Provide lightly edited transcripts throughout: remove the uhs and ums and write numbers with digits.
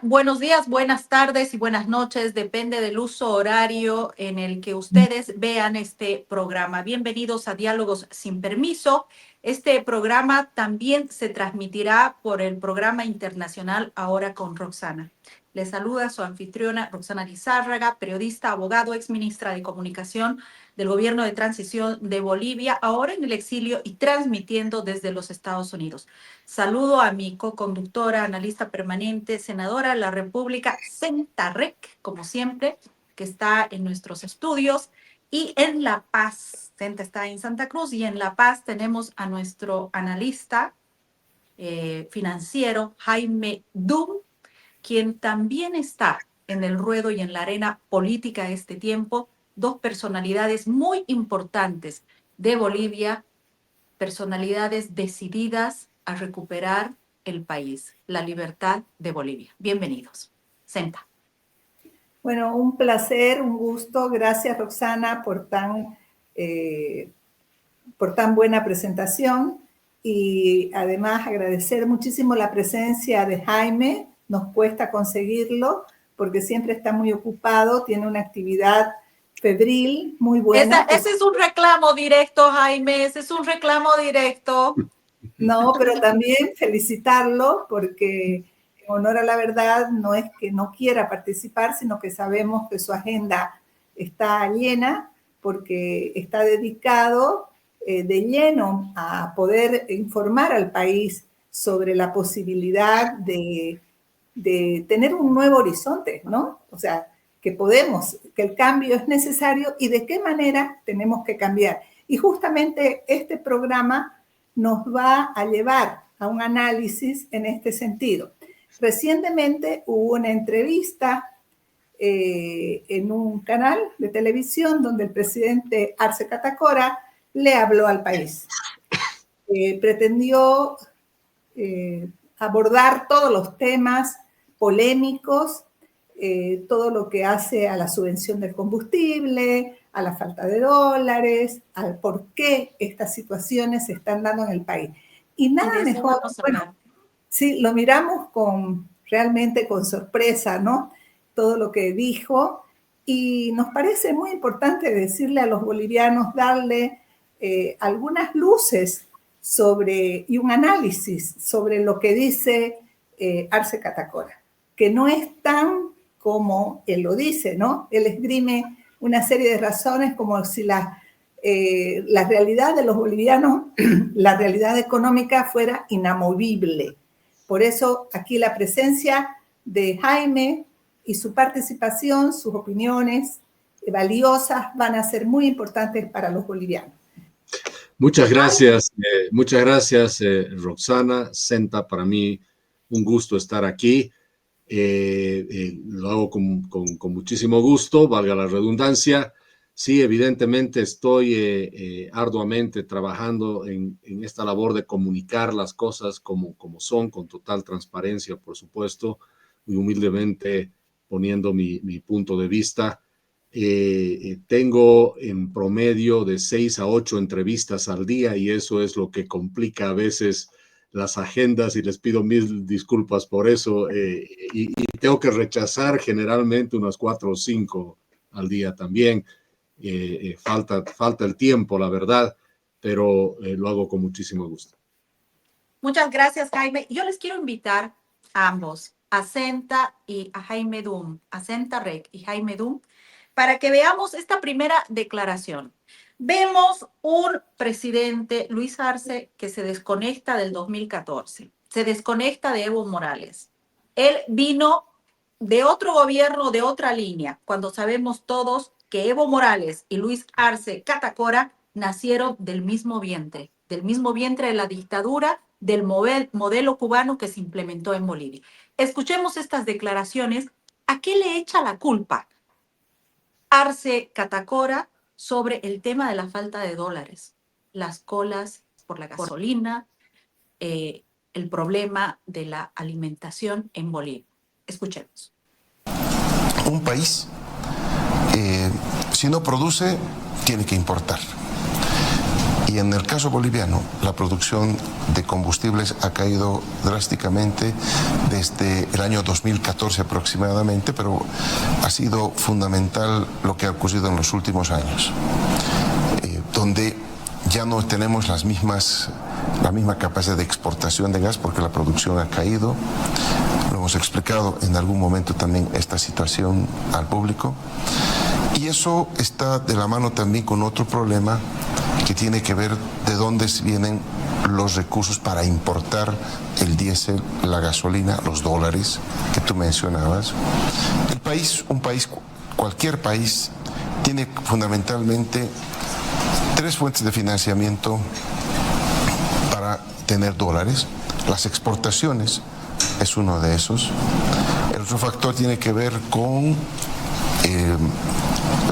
buenos días, buenas tardes y buenas noches, depende del uso horario en el que ustedes vean este programa. Bienvenidos a Diálogos sin Permiso. Este programa también se transmitirá por el programa internacional Ahora con Roxana. Les saluda su anfitriona Roxana Lizárraga, periodista, abogado, exministra de Comunicación del Gobierno de Transición de Bolivia, ahora en el exilio y transmitiendo desde los Estados Unidos. Saludo a mi co-conductora, analista permanente, senadora de la República, Senta Rek, como siempre, que está en nuestros estudios. Y en La Paz, Senta está en Santa Cruz, y en La Paz tenemos a nuestro analista financiero, Jaime Dum, quien también está en el ruedo y en la arena política de este tiempo, dos personalidades muy importantes de Bolivia, personalidades decididas a recuperar el país, la libertad de Bolivia. Bienvenidos. Senta. Bueno, un placer, un gusto. Gracias, Roxana, por tan buena presentación y además agradecer muchísimo la presencia de Jaime. Nos cuesta conseguirlo porque siempre está muy ocupado, tiene una actividad febril muy buena. Ese es un reclamo directo, Jaime, ese es un reclamo directo. No, pero también felicitarlo porque en honor a la verdad no es que no quiera participar, sino que sabemos que su agenda está llena porque está dedicado de lleno a poder informar al país sobre la posibilidad de tener un nuevo horizonte, ¿no? O sea, que el cambio es necesario y de qué manera tenemos que cambiar. Y justamente este programa nos va a llevar a un análisis en este sentido. Recientemente hubo una entrevista en un canal de televisión donde el presidente Arce Catacora le habló al país. Pretendió abordar todos los temas polémicos, todo lo que hace a la subvención del combustible, a la falta de dólares, al por qué estas situaciones se están dando en el país. Y nada mejor, bueno, sí, lo miramos realmente con sorpresa, ¿no? Todo lo que dijo, y nos parece muy importante decirle a los bolivianos, darle algunas luces y un análisis sobre lo que dice Arce Catacora, que no es tan como él lo dice, ¿no? Él esgrime una serie de razones como si la realidad de los bolivianos, la realidad económica fuera inamovible. Por eso aquí la presencia de Jaime y su participación, sus opiniones valiosas van a ser muy importantes para los bolivianos. Muchas gracias, Roxana. Senta, para mí un gusto estar aquí. Lo hago con muchísimo gusto, valga la redundancia. Sí, evidentemente estoy arduamente trabajando en esta labor de comunicar las cosas como son, con total transparencia, por supuesto, muy humildemente poniendo mi punto de vista. Tengo en promedio de 6 a 8 entrevistas al día y eso es lo que complica a veces las agendas y les pido mil disculpas por eso y tengo que rechazar generalmente unas 4 o 5 al día también. Falta el tiempo, la verdad, pero lo hago con muchísimo gusto. Muchas gracias, Jaime. Yo les quiero invitar a ambos, a Senta y a Jaime Dum, a Senta Rek y Jaime Dum, para que veamos esta primera declaración. Vemos un presidente, Luis Arce, que se desconecta del 2014, se desconecta de Evo Morales. Él vino de otro gobierno, de otra línea, cuando sabemos todos que Evo Morales y Luis Arce Catacora nacieron del mismo vientre de la dictadura, del modelo cubano que se implementó en Bolivia. Escuchemos estas declaraciones. ¿A qué le echa la culpa Arce Catacora sobre el tema de la falta de dólares, las colas por la gasolina, el problema de la alimentación en Bolivia? Escuchemos. Un país, si no produce, tiene que importar. Y en el caso boliviano, la producción de combustibles ha caído drásticamente desde el año 2014 aproximadamente, pero ha sido fundamental lo que ha ocurrido en los últimos años, donde ya no tenemos la misma capacidad de exportación de gas porque la producción ha caído. Lo hemos explicado en algún momento también esta situación al público. Y eso está de la mano también con otro problema que tiene que ver de dónde vienen los recursos para importar el diésel, la gasolina, los dólares que tú mencionabas. Cualquier país tiene fundamentalmente tres fuentes de financiamiento para tener dólares. Las exportaciones es uno de esos. El otro factor tiene que ver con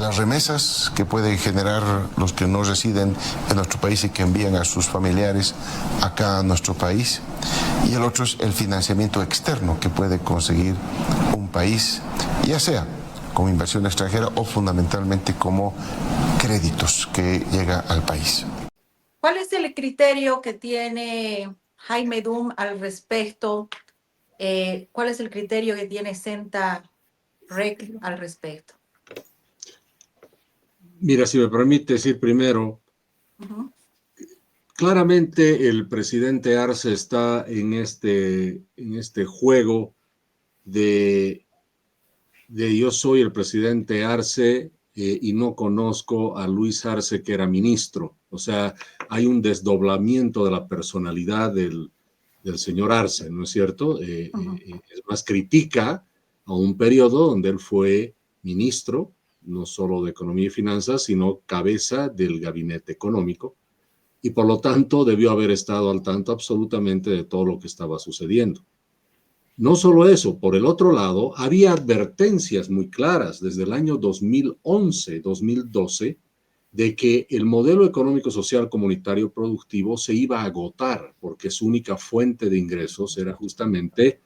las remesas que pueden generar los que no residen en nuestro país y que envían a sus familiares acá a nuestro país. Y el otro es el financiamiento externo que puede conseguir un país, ya sea como inversión extranjera o fundamentalmente como créditos que llega al país. ¿Cuál es el criterio que tiene Jaime Dum al respecto? ¿Cuál es el criterio que tiene Senta Rec al respecto? Mira, si me permite decir primero, claramente el presidente Arce está en este juego de yo soy el presidente Arce y no conozco a Luis Arce, que era ministro. O sea, hay un desdoblamiento de la personalidad del señor Arce, ¿no es cierto? Es más, critica a un periodo donde él fue ministro, no solo de Economía y Finanzas, sino cabeza del gabinete económico, y por lo tanto debió haber estado al tanto absolutamente de todo lo que estaba sucediendo. No solo eso, por el otro lado, había advertencias muy claras desde el año 2011, 2012, de que el modelo económico social comunitario productivo se iba a agotar porque su única fuente de ingresos era justamente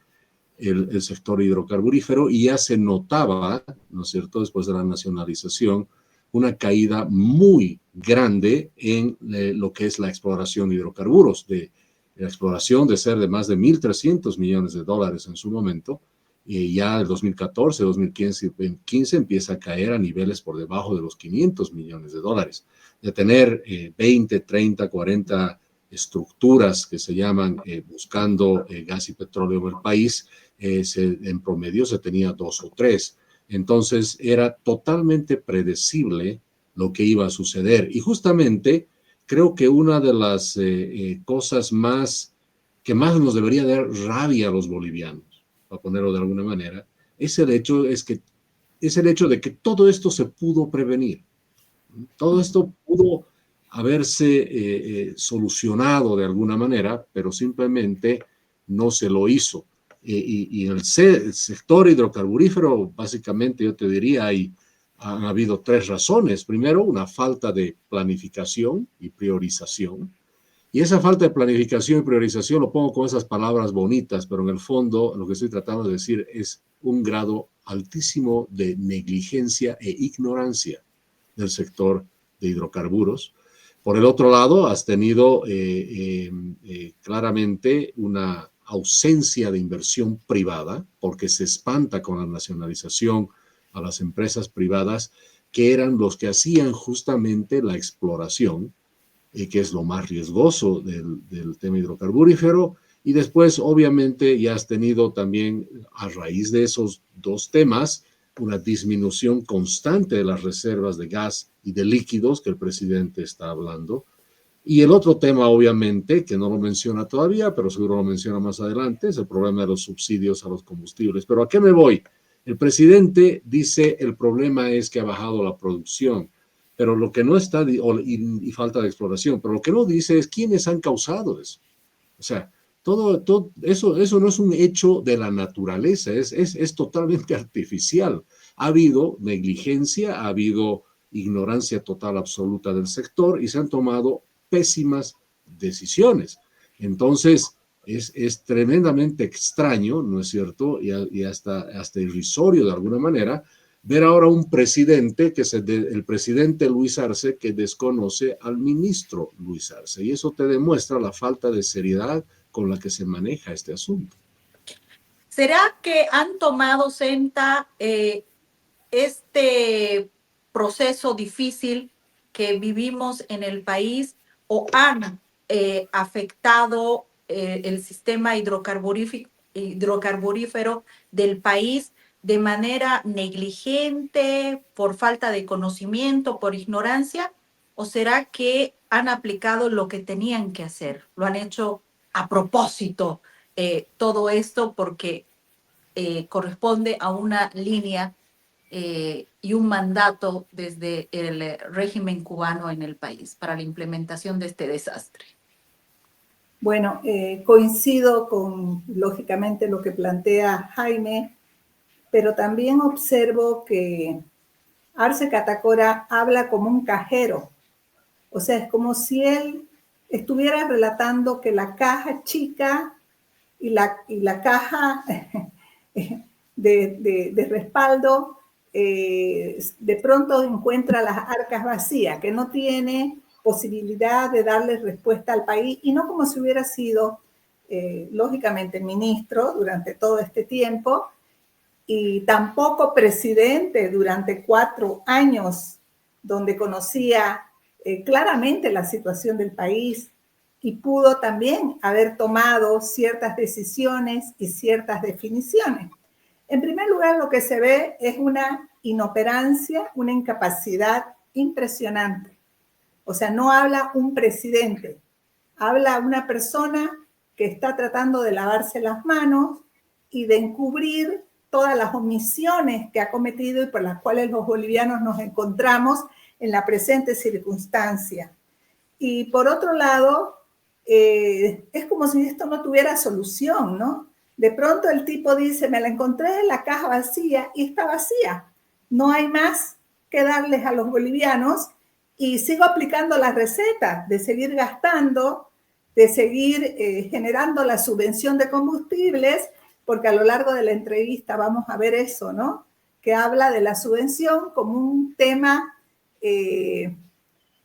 el sector hidrocarburífero, y ya se notaba, ¿no es cierto?, después de la nacionalización, una caída muy grande en lo que es la exploración de hidrocarburos, de la exploración de ser de más de 1.300 millones de dólares en su momento, y ya el 2014, 2015 empieza a caer a niveles por debajo de los 500 millones de dólares. De tener 20, 30, 40 estructuras que se llaman buscando gas y petróleo en el país, en promedio se tenía 2 o 3. Entonces era totalmente predecible lo que iba a suceder. Y justamente creo que una de las cosas que más nos debería dar rabia a los bolivianos, para ponerlo de alguna manera, es el hecho de que todo esto se pudo prevenir. Todo esto pudo haberse solucionado de alguna manera, pero simplemente no se lo hizo. Y el sector hidrocarburífero, básicamente yo te diría, han habido tres razones. Primero, una falta de planificación y priorización. Y esa falta de planificación y priorización lo pongo con esas palabras bonitas, pero en el fondo lo que estoy tratando de decir es un grado altísimo de negligencia e ignorancia del sector de hidrocarburos. Por el otro lado, has tenido claramente una ausencia de inversión privada, porque se espanta con la nacionalización a las empresas privadas, que eran los que hacían justamente la exploración, que es lo más riesgoso del tema hidrocarburífero. Y después, obviamente, ya has tenido también, a raíz de esos dos temas, una disminución constante de las reservas de gas y de líquidos que el presidente está hablando. Y el otro tema, obviamente, que no lo menciona todavía, pero seguro lo menciona más adelante, es el problema de los subsidios a los combustibles. Pero ¿a qué me voy? El presidente dice el problema es que ha bajado la producción, pero lo que no está, y falta de exploración, pero lo que no dice es quiénes han causado eso. O sea, todo eso no es un hecho de la naturaleza, es totalmente artificial. Ha habido negligencia, ha habido ignorancia total absoluta del sector y se han tomado pésimas decisiones. Entonces, es tremendamente extraño, ¿no es cierto? Y hasta irrisorio de alguna manera, ver ahora un presidente, que es el presidente Luis Arce, que desconoce al ministro Luis Arce. Y eso te demuestra la falta de seriedad con la que se maneja este asunto. ¿Será que han tomado, Senta, este proceso difícil que vivimos en el país o han afectado el sistema hidrocarburífero del país de manera negligente, por falta de conocimiento, por ignorancia? ¿O será que han aplicado lo que tenían que hacer? ¿Lo han hecho a propósito todo esto porque corresponde a una línea y un mandato desde el régimen cubano en el país para la implementación de este desastre? Bueno, coincido con, lógicamente, lo que plantea Jaime, pero también observo que Arce Catacora habla como un cajero. O sea, es como si él estuviera relatando que la caja chica y la caja de respaldo de pronto encuentra las arcas vacías, que no tiene posibilidad de darle respuesta al país, y no como si hubiera sido, lógicamente, ministro durante todo este tiempo, y tampoco presidente durante 4 años, donde conocía claramente la situación del país y pudo también haber tomado ciertas decisiones y ciertas definiciones. En primer lugar, lo que se ve es una inoperancia, una incapacidad impresionante. O sea, no habla un presidente, habla una persona que está tratando de lavarse las manos y de encubrir todas las omisiones que ha cometido y por las cuales los bolivianos nos encontramos en la presente circunstancia. Y por otro lado, es como si esto no tuviera solución, ¿no? De pronto el tipo dice, me la encontré en la caja vacía y está vacía. No hay más que darles a los bolivianos y sigo aplicando la receta de seguir gastando, de seguir generando la subvención de combustibles, porque a lo largo de la entrevista vamos a ver eso, ¿no? Que habla de la subvención como un tema,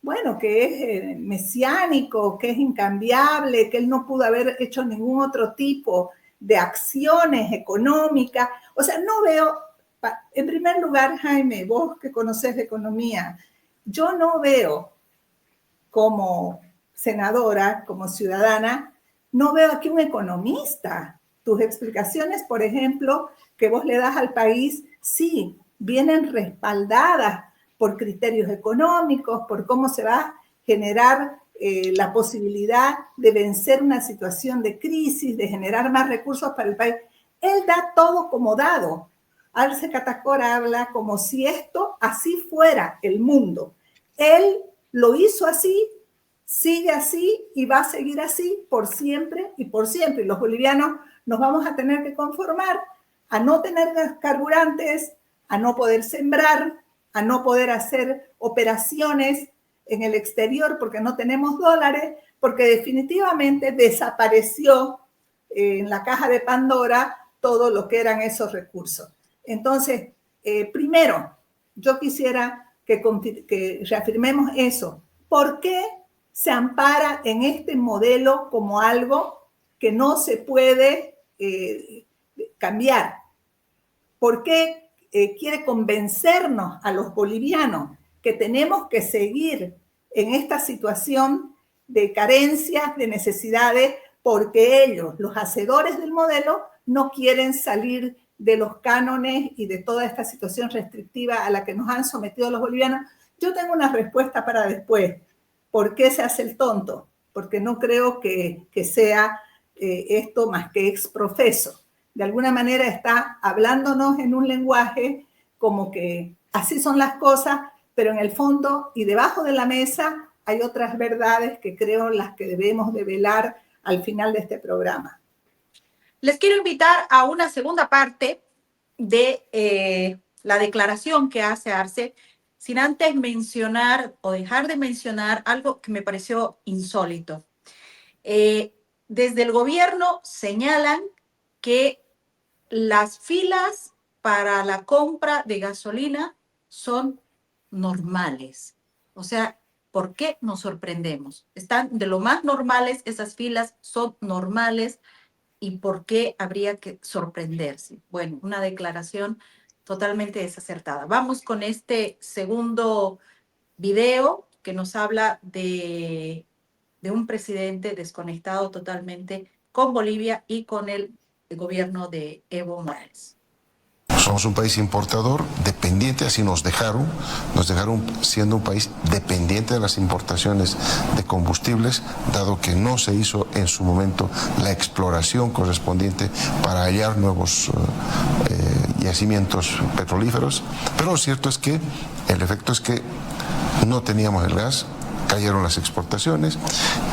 bueno, que es mesiánico, que es incambiable, que él no pudo haber hecho ningún otro tipo de acciones económicas. O sea, no veo, en primer lugar, Jaime, vos que conocés de economía, yo no veo como senadora, como ciudadana, no veo aquí un economista. Tus explicaciones, por ejemplo, que vos le das al país, sí, vienen respaldadas por criterios económicos, por cómo se va a generar la posibilidad de vencer una situación de crisis, de generar más recursos para el país. Él da todo como dado. Arce Catacora habla como si esto así fuera el mundo. Él lo hizo así, sigue así y va a seguir así por siempre y por siempre. Y los bolivianos nos vamos a tener que conformar a no tener carburantes, a no poder sembrar, a no poder hacer operaciones en el exterior porque no tenemos dólares, porque definitivamente desapareció en la caja de Pandora todo lo que eran esos recursos. Entonces, primero, yo quisiera que reafirmemos eso. ¿Por qué se ampara en este modelo como algo que no se puede cambiar? ¿Por qué quiere convencernos a los bolivianos que tenemos que seguir en esta situación de carencias, de necesidades, porque ellos, los hacedores del modelo, no quieren salir de los cánones y de toda esta situación restrictiva a la que nos han sometido los bolivianos? Yo tengo una respuesta para después. ¿Por qué se hace el tonto? Porque no creo que sea esto más que exprofeso. De alguna manera está hablándonos en un lenguaje como que así son las cosas, pero en el fondo y debajo de la mesa hay otras verdades que creo las que debemos de velar al final de este programa. Les quiero invitar a una segunda parte de la declaración que hace Arce, sin antes mencionar o dejar de mencionar algo que me pareció insólito. Desde el gobierno señalan que las filas para la compra de gasolina son normales. O sea, ¿por qué nos sorprendemos? Están de lo más normales, esas filas son normales. ¿Y por qué habría que sorprenderse? Bueno, una declaración totalmente desacertada. Vamos con este segundo video que nos habla de un presidente desconectado totalmente con Bolivia y con el gobierno de Evo Morales. Somos un país importador, dependiente, así nos dejaron siendo un país dependiente de las importaciones de combustibles, dado que no se hizo en su momento la exploración correspondiente para hallar nuevos yacimientos petrolíferos. Pero lo cierto es que el efecto es que no teníamos el gas, cayeron las exportaciones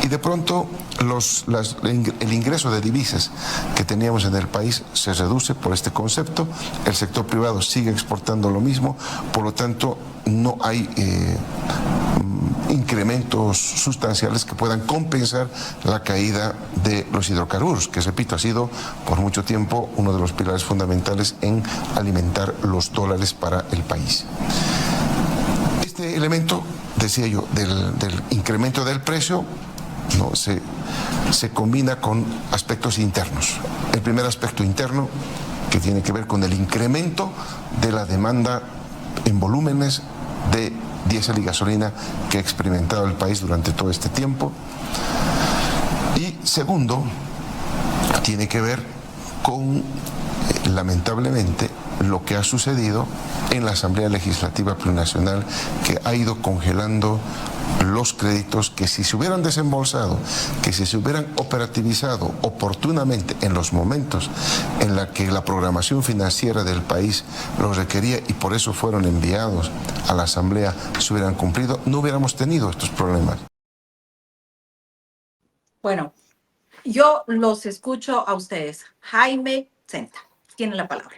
y de pronto el ingreso de divisas que teníamos en el país se reduce por este concepto. El sector privado sigue exportando lo mismo, por lo tanto no hay incrementos sustanciales que puedan compensar la caída de los hidrocarburos, que repito, ha sido por mucho tiempo uno de los pilares fundamentales en alimentar los dólares para el país. Este elemento, decía yo, del incremento del precio, ¿no? se combina con aspectos internos. El primer aspecto interno, que tiene que ver con el incremento de la demanda en volúmenes de diésel y gasolina que ha experimentado el país durante todo este tiempo. Y segundo, tiene que ver con, lamentablemente, lo que ha sucedido en la Asamblea Legislativa Plurinacional, que ha ido congelando los créditos que, si se hubieran desembolsado, que si se hubieran operativizado oportunamente en los momentos en la que la programación financiera del país los requería y por eso fueron enviados a la Asamblea, se hubieran cumplido, no hubiéramos tenido estos problemas. Bueno, yo los escucho a ustedes. Jaime Zenta, tiene la palabra.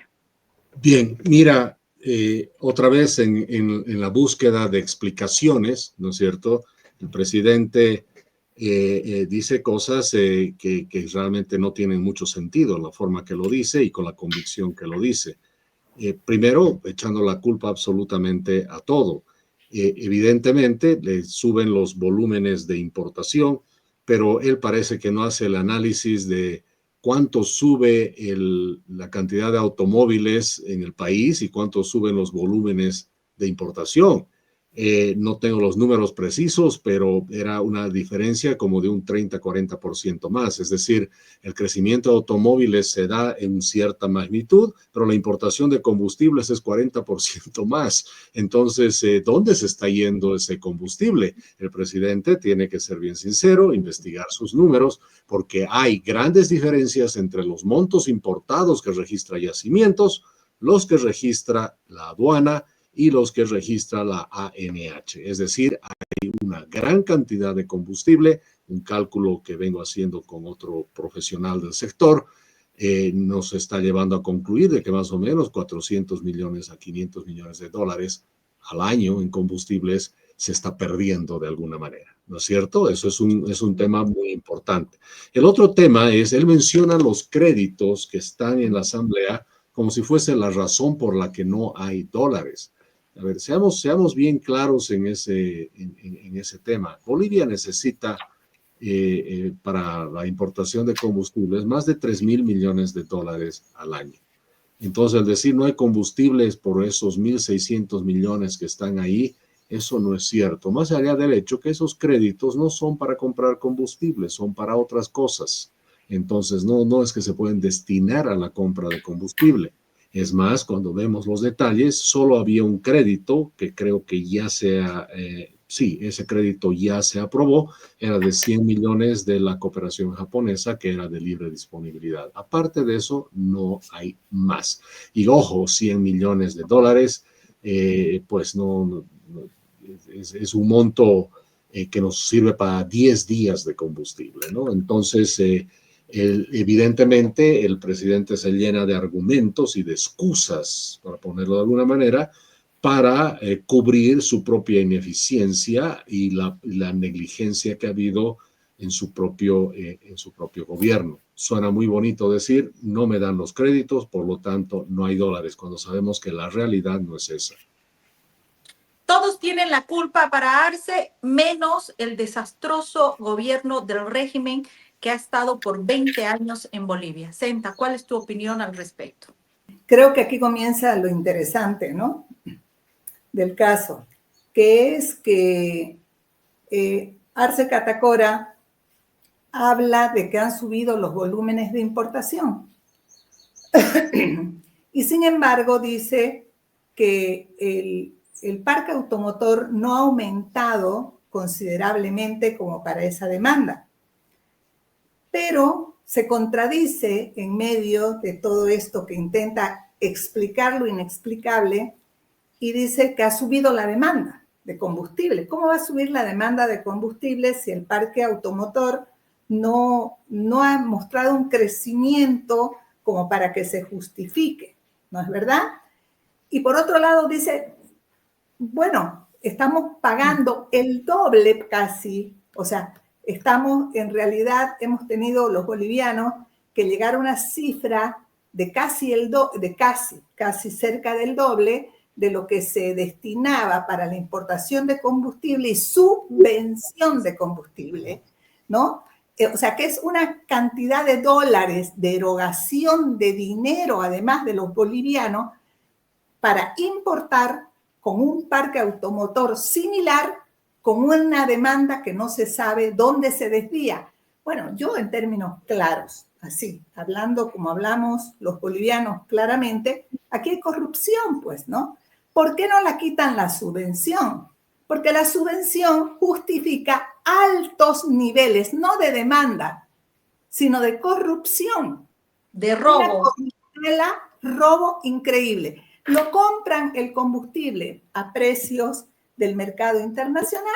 Bien, mira, otra vez en la búsqueda de explicaciones, ¿no es cierto? El presidente dice cosas que realmente no tienen mucho sentido, la forma que lo dice y con la convicción que lo dice. Primero, echando la culpa absolutamente a todo. Evidentemente, le suben los volúmenes de importación, pero él parece que no hace el análisis de cuánto sube la cantidad de automóviles en el país y cuánto suben los volúmenes de importación. No tengo los números precisos, pero era una diferencia como de un 30-40% más. Es decir, el crecimiento de automóviles se da en cierta magnitud, pero la importación de combustibles es 40% más. Entonces, ¿dónde se está yendo ese combustible? El presidente tiene que ser bien sincero, investigar sus números, porque hay grandes diferencias entre los montos importados que registra Yacimientos, los que registra la aduana y los que registra la ANH. Es decir, hay una gran cantidad de combustible, un cálculo que vengo haciendo con otro profesional del sector, nos está llevando a concluir de que más o menos 400 millones a 500 millones de dólares al año en combustibles se está perdiendo de alguna manera, ¿no es cierto? Eso es un tema muy importante. El otro tema es, él menciona los créditos que están en la Asamblea como si fuese la razón por la que no hay dólares. A ver, seamos bien claros en ese tema. Bolivia necesita para la importación de combustibles más de 3,000 millones de dólares al año. Entonces, al decir no hay combustibles por esos 1,600 millones que están ahí, eso no es cierto. Más allá del hecho que esos créditos no son para comprar combustibles, son para otras cosas. Entonces, no es que se pueden destinar a la compra de combustible. Es más, cuando vemos los detalles, solo había un crédito que creo que ya sí, ese crédito ya se aprobó, era de 100 millones de la cooperación japonesa, que era de libre disponibilidad. Aparte de eso, no hay más. Y ojo, 100 millones de dólares, pues es un monto que nos sirve para 10 días de combustible, ¿no? Entonces, evidentemente, el presidente se llena de argumentos y de excusas, para ponerlo de alguna manera, para cubrir su propia ineficiencia y la negligencia que ha habido en su propio gobierno. Suena muy bonito decir, no me dan los créditos, por lo tanto no hay dólares, cuando sabemos que la realidad no es esa. Todos tienen la culpa para Arce, menos el desastroso gobierno del régimen que ha estado por 20 años en Bolivia. Senta, ¿cuál es tu opinión al respecto? Creo que aquí comienza lo interesante, ¿no?, del caso, que es que Arce Catacora habla de que han subido los volúmenes de importación. Y sin embargo dice que el parque automotor no ha aumentado considerablemente como para esa demanda. Pero se contradice en medio de todo esto que intenta explicar lo inexplicable y dice que ha subido la demanda de combustible. ¿Cómo va a subir la demanda de combustible si el parque automotor no ha mostrado un crecimiento como para que se justifique? ¿No es verdad? Y por otro lado dice, bueno, estamos pagando el doble casi, o sea, en realidad hemos tenido los bolivianos que llegar a una cifra de casi cerca del doble de lo que se destinaba para la importación de combustible y subvención de combustible, ¿no? O sea, que es una cantidad de dólares de erogación de dinero, además de los bolivianos, para importar con un parque automotor similar, con una demanda que no se sabe dónde se desvía. Bueno, yo en términos claros, así, hablando como hablamos los bolivianos claramente, aquí hay corrupción, pues, ¿no? ¿Por qué no la quitan la subvención? Porque la subvención justifica altos niveles, no de demanda, sino de corrupción. De robo. Robo increíble. Lo compran el combustible a precios del mercado internacional,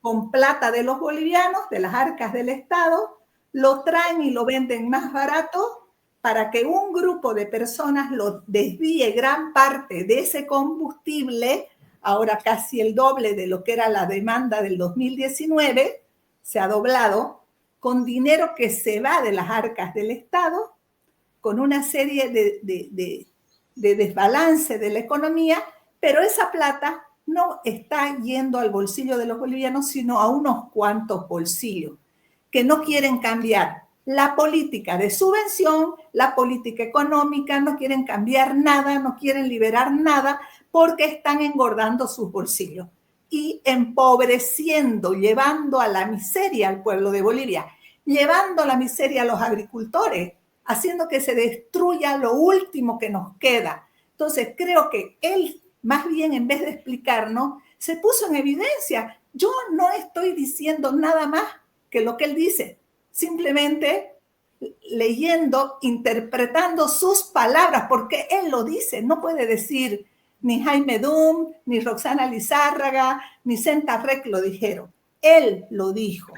con plata de los bolivianos, de las arcas del Estado, lo traen y lo venden más barato para que un grupo de personas lo desvíe gran parte de ese combustible, ahora casi el doble de lo que era la demanda del 2019, se ha doblado, con dinero que se va de las arcas del Estado, con una serie de desbalance de la economía, pero esa plata no está yendo al bolsillo de los bolivianos, sino a unos cuantos bolsillos que no quieren cambiar la política de subvención, la política económica, no quieren cambiar nada, no quieren liberar nada, porque están engordando sus bolsillos y empobreciendo, llevando a la miseria al pueblo de Bolivia, llevando a la miseria a los agricultores, haciendo que se destruya lo último que nos queda. Entonces, creo que él, más bien, en vez de explicarnos, se puso en evidencia. Yo no estoy diciendo nada más que lo que él dice, simplemente leyendo, interpretando sus palabras, porque él lo dice. No puede decir ni Jaime Dum, ni Roxana Lizárraga, ni Senta Rec lo dijeron. Él lo dijo.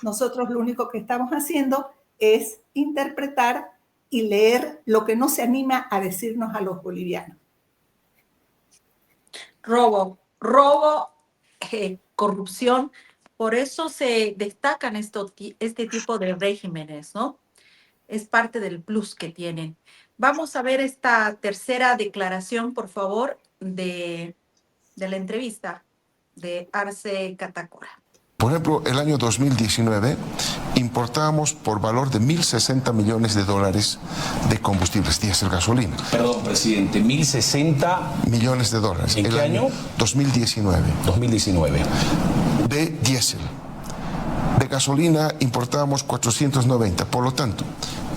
Nosotros lo único que estamos haciendo es interpretar y leer lo que no se anima a decirnos a los bolivianos. Robo, corrupción. Por eso se destacan este tipo de regímenes, ¿no? Es parte del plus que tienen. Vamos a ver esta tercera declaración, por favor, de la entrevista de Arce Catacora. Por ejemplo, el año 2019 importábamos por valor de 1.060 millones de dólares de combustibles, diésel, gasolina. Perdón, presidente, 1.060 millones de dólares. ¿En qué año? 2019. 2019. De diésel. De gasolina importábamos 490. Por lo tanto,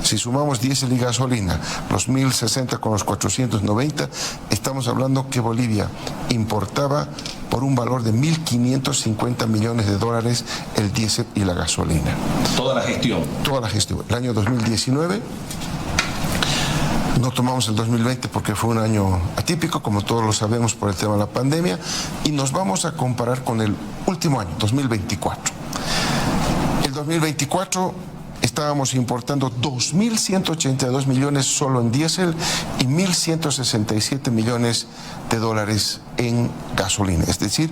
si sumamos diésel y gasolina, los 1.060 con los 490, estamos hablando que Bolivia importaba por un valor de 1.550 millones de dólares el diésel y la gasolina. Toda la gestión. Toda la gestión. El año 2019, no tomamos el 2020 porque fue un año atípico, como todos lo sabemos por el tema de la pandemia, y nos vamos a comparar con el último año, 2024. El 2024 estábamos importando 2.182 millones solo en diésel y 1.167 millones de dólares en gasolina, es decir,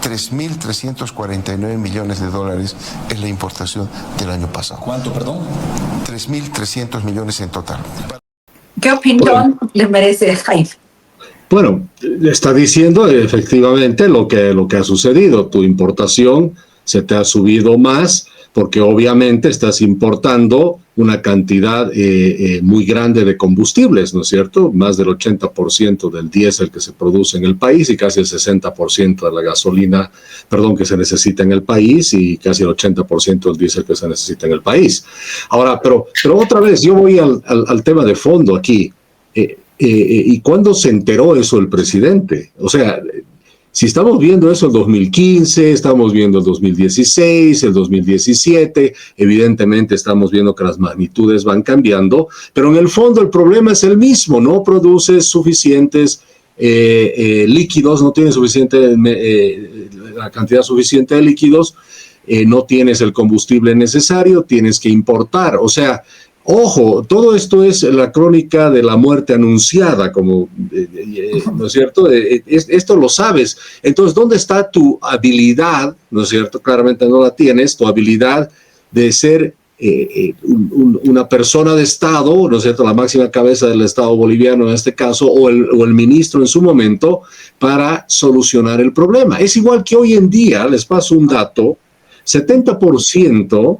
3.349 millones de dólares es la importación del año pasado. ¿Cuánto, perdón? 3.300 millones en total. ¿Qué opinión le merece Jaime? Bueno, está diciendo efectivamente lo que ha sucedido. Tu importación se te ha subido más porque obviamente estás importando una cantidad muy grande de combustibles, ¿no es cierto? Más del 80% del diésel que se produce en el país y casi el 60% de la gasolina, que se necesita en el país y casi el 80% del diésel que se necesita en el país. Ahora, pero otra vez, yo voy al tema de fondo aquí. ¿Y cuándo se enteró eso el presidente? O sea, si estamos viendo eso el 2015, estamos viendo el 2016, el 2017, evidentemente estamos viendo que las magnitudes van cambiando, pero en el fondo el problema es el mismo, no produces suficientes líquidos, no tienes la cantidad suficiente de líquidos, no tienes el combustible necesario, tienes que importar, o sea, ojo, todo esto es la crónica de la muerte anunciada, como, ¿no es cierto? Esto lo sabes. Entonces, ¿dónde está tu habilidad? ¿No es cierto? Claramente no la tienes, tu habilidad de ser una persona de Estado, ¿no es cierto? La máxima cabeza del Estado boliviano en este caso, o el ministro en su momento, para solucionar el problema. Es igual que hoy en día, les paso un dato, 70%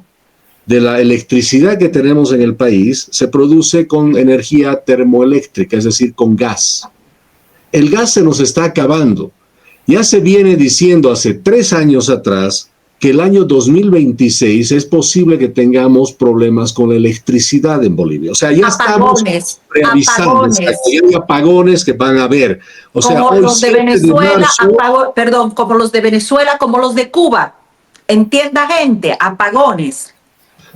de la electricidad que tenemos en el país se produce con energía termoeléctrica, es decir, con gas. El gas se nos está acabando. Ya se viene diciendo hace 3 años atrás que el año 2026 es posible que tengamos problemas con la electricidad en Bolivia. O sea, ya estamos preavisando. Hay apagones que van a haber. O sea, como los de Venezuela, como los de Venezuela, como los de Cuba. Entienda, gente, apagones.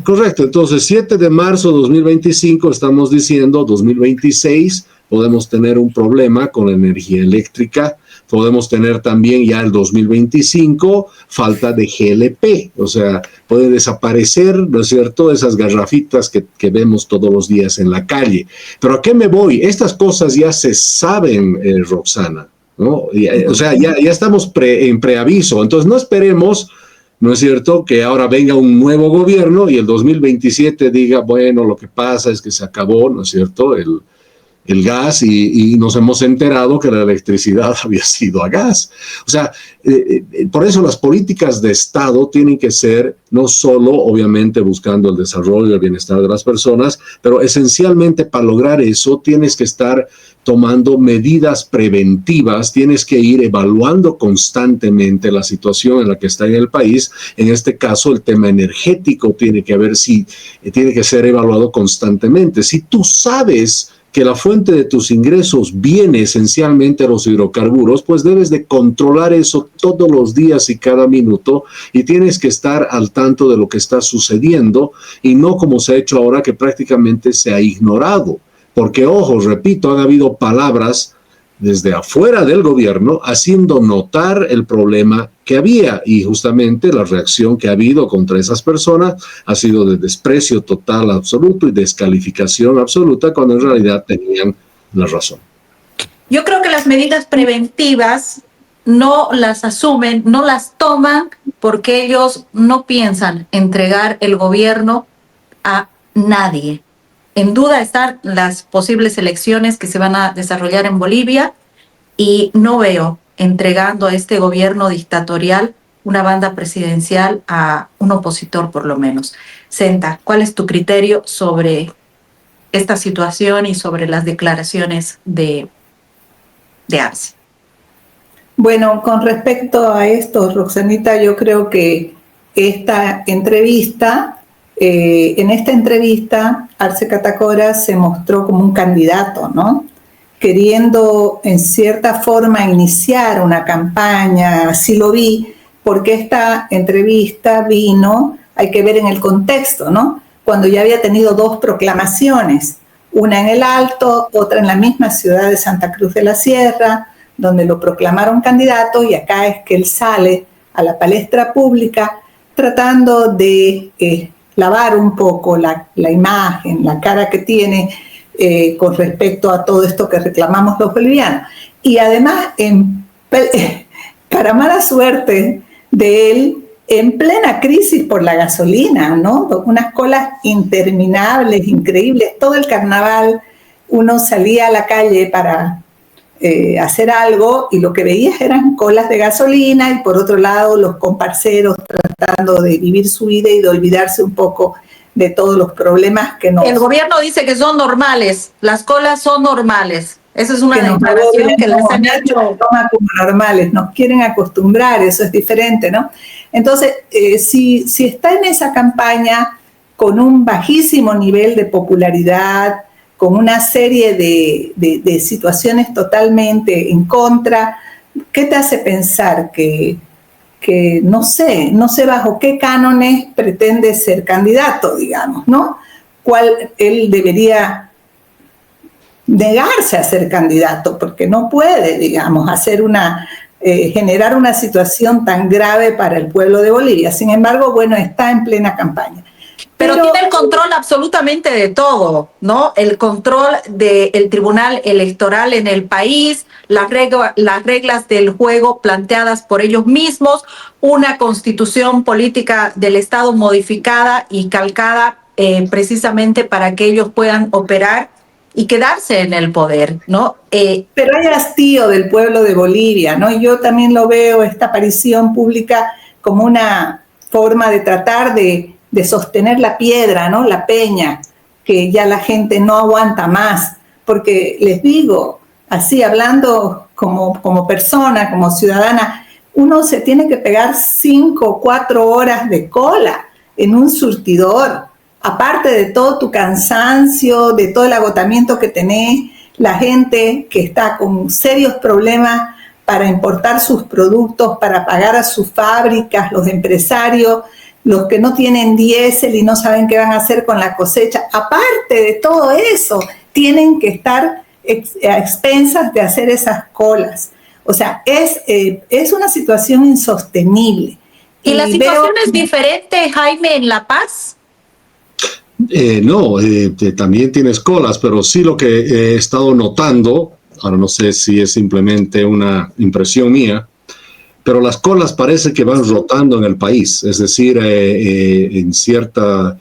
Correcto, entonces 7 de marzo de 2025, estamos diciendo 2026, podemos tener un problema con la energía eléctrica, podemos tener también ya el 2025 falta de GLP, o sea, puede desaparecer, ¿no es cierto?, esas garrafitas que vemos todos los días en la calle. Pero ¿a qué me voy? Estas cosas ya se saben, Roxana, ¿no? O sea, ya estamos en preaviso, entonces no esperemos, ¿no es cierto?, que ahora venga un nuevo gobierno y el 2027 diga, bueno, lo que pasa es que se acabó, ¿no es cierto?, el gas y nos hemos enterado que la electricidad había sido a gas. O sea, por eso las políticas de Estado tienen que ser no solo, obviamente, buscando el desarrollo y el bienestar de las personas, pero esencialmente para lograr eso tienes que estar tomando medidas preventivas, tienes que ir evaluando constantemente la situación en la que está en el país. En este caso, el tema energético tiene que ser evaluado constantemente. Si tú sabes que la fuente de tus ingresos viene esencialmente de los hidrocarburos, pues debes de controlar eso todos los días y cada minuto y tienes que estar al tanto de lo que está sucediendo y no como se ha hecho ahora que prácticamente se ha ignorado. Porque, ojo, repito, han habido palabras desde afuera del gobierno haciendo notar el problema que había y justamente la reacción que ha habido contra esas personas ha sido de desprecio total, absoluto y descalificación absoluta cuando en realidad tenían la razón. Yo creo que las medidas preventivas no las asumen, no las toman porque ellos no piensan entregar el gobierno a nadie. En duda están las posibles elecciones que se van a desarrollar en Bolivia y no veo entregando a este gobierno dictatorial una banda presidencial a un opositor por lo menos. Senta, ¿cuál es tu criterio sobre esta situación y sobre las declaraciones de Arce? Bueno, con respecto a esto, Roxanita, yo creo que esta entrevista... en esta entrevista, Arce Catacora se mostró como un candidato, ¿no? Queriendo, en cierta forma, iniciar una campaña, así lo vi, porque esta entrevista vino, hay que ver en el contexto, ¿no? Cuando ya había tenido 2 proclamaciones, una en el Alto, otra en la misma ciudad de Santa Cruz de la Sierra, donde lo proclamaron candidato, y acá es que él sale a la palestra pública tratando de... lavar un poco la imagen, la cara que tiene con respecto a todo esto que reclamamos los bolivianos. Y además para mala suerte de él, en plena crisis por la gasolina, ¿no? Unas colas interminables, increíbles. Todo el carnaval uno salía a la calle para hacer algo y lo que veías eran colas de gasolina y por otro lado los comparceros tratando de vivir su vida y de olvidarse un poco de todos los problemas que nos... El gobierno dice que son normales, las colas son normales. Esa es una que declaración que las han nadie hecho. nos toma como normales, nos quieren acostumbrar, eso es diferente, ¿no? Entonces, si está en esa campaña con un bajísimo nivel de popularidad, con una serie de situaciones totalmente en contra, ¿qué te hace pensar que no sé bajo qué cánones pretende ser candidato, digamos, ¿no? ¿Cuál él debería negarse a ser candidato? Porque no puede, digamos, generar una situación tan grave para el pueblo de Bolivia. Sin embargo, bueno, está en plena campaña. Pero tiene el control absolutamente de todo, ¿no? El control del Tribunal Electoral en el país, las reglas del juego planteadas por ellos mismos, una constitución política del Estado modificada y calcada precisamente para que ellos puedan operar y quedarse en el poder, ¿no? Pero hay hastío del pueblo de Bolivia, ¿no? Y yo también lo veo, esta aparición pública, como una forma de tratar de sostener la piedra, ¿no? La peña, que ya la gente no aguanta más. Porque les digo, así hablando como persona, como ciudadana, uno se tiene que pegar 5 o 4 horas de cola en un surtidor. Aparte de todo tu cansancio, de todo el agotamiento que tenés, la gente que está con serios problemas para importar sus productos, para pagar a sus fábricas, los empresarios, los que no tienen diésel y no saben qué van a hacer con la cosecha. Aparte de todo eso, tienen que estar a expensas de hacer esas colas. O sea, es una situación insostenible. ¿Y la situación es diferente, Jaime, en La Paz? No, también tienes colas, pero sí lo que he estado notando, ahora no sé si es simplemente una impresión mía, pero las colas parece que van rotando en el país, es decir, en cierta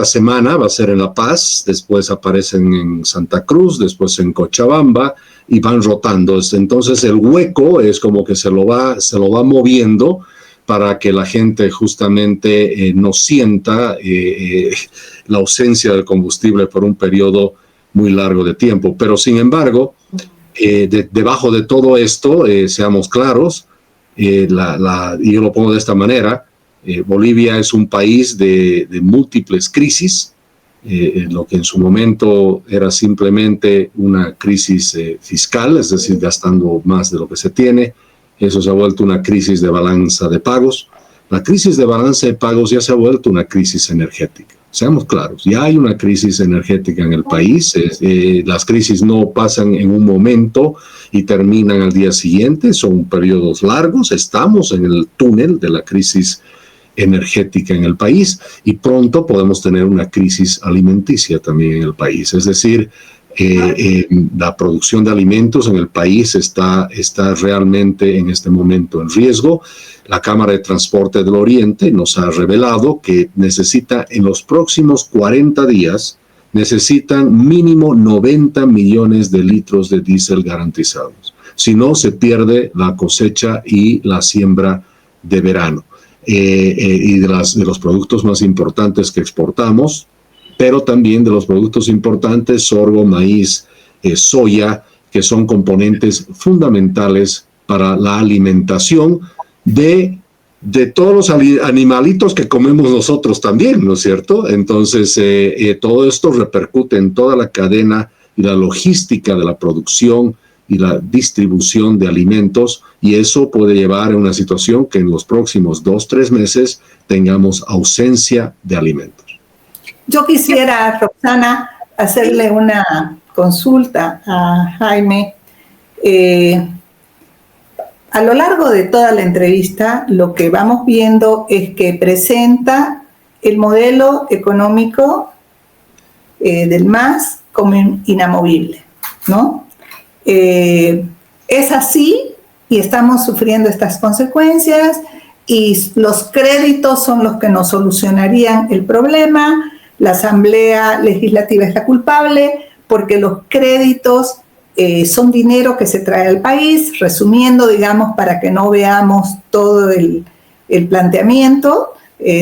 semana va a ser en La Paz, después aparecen en Santa Cruz, después en Cochabamba y van rotando. Entonces el hueco es como que se lo va moviendo para que la gente justamente no sienta la ausencia del combustible por un periodo muy largo de tiempo. Pero sin embargo, debajo de todo esto, seamos claros, y yo lo pongo de esta manera, Bolivia es un país de múltiples crisis, lo que en su momento era simplemente una crisis fiscal, es decir, gastando más de lo que se tiene. Eso se ha vuelto una crisis de balanza de pagos. La crisis de balanza de pagos ya se ha vuelto una crisis energética. Seamos claros, ya hay una crisis energética en el país. Las crisis no pasan en un momento y terminan al día siguiente, son periodos largos. Estamos en el túnel de la crisis energética en el país y pronto podemos tener una crisis alimenticia también en el país. Es decir, la producción de alimentos en el país está realmente en este momento en riesgo. La Cámara de Transporte del Oriente nos ha revelado que necesita en los próximos 40 días, necesitan mínimo 90 millones de litros de diésel garantizados. Si no, se pierde la cosecha y la siembra de verano. Y de los productos más importantes que exportamos, pero también de los productos importantes, sorgo, maíz, soya, que son componentes fundamentales para la alimentación de todos los animalitos que comemos nosotros también, ¿no es cierto? Entonces, todo esto repercute en toda la cadena y la logística de la producción y la distribución de alimentos, y eso puede llevar a una situación que en los próximos 2-3 meses tengamos ausencia de alimentos. Yo quisiera, Roxana, hacerle una consulta a Jaime. A lo largo de toda la entrevista, lo que vamos viendo es que presenta el modelo económico del MAS como inamovible, ¿no? ¿Es así y estamos sufriendo estas consecuencias y los créditos son los que nos solucionarían el problema. La Asamblea Legislativa es la culpable porque los créditos son dinero que se trae al país. Resumiendo, digamos, para que no veamos todo el planteamiento,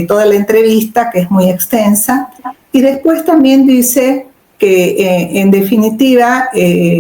toda la entrevista, que es muy extensa. Y después también dice que, en definitiva,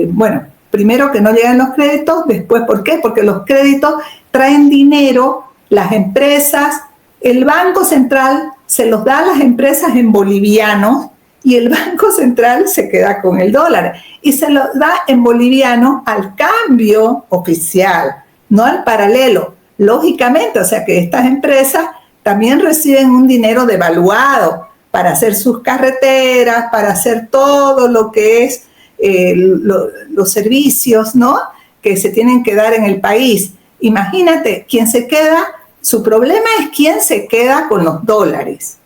bueno, primero que no llegan los créditos, después, ¿por qué? Porque los créditos traen dinero, las empresas, el Banco Central se los da a las empresas en bolivianos y el Banco Central se queda con el dólar y se lo da en boliviano al cambio oficial, no al paralelo. Lógicamente, o sea que estas empresas también reciben un dinero devaluado para hacer sus carreteras, para hacer todo lo que es los servicios, ¿no?, que se tienen que dar en el país. Imagínate, quien se queda, su problema es quién se queda con los dólares.